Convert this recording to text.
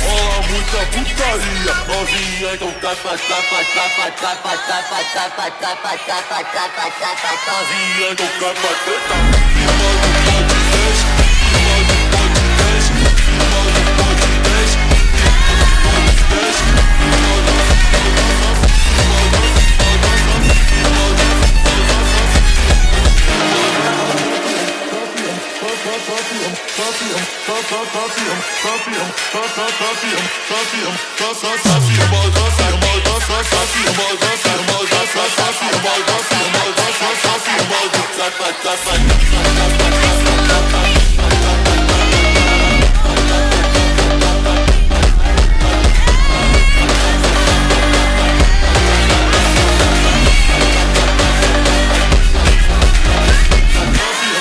rola muita putaria, novinha, então tapa, tapa, tapa, tapa, tapa, tapa, tapa, tapa, tapa, tapa, novinha, então tapa, tapa, firma do pode 10, firma do pode 10, firma do pode 10, pode 10, firma do Firma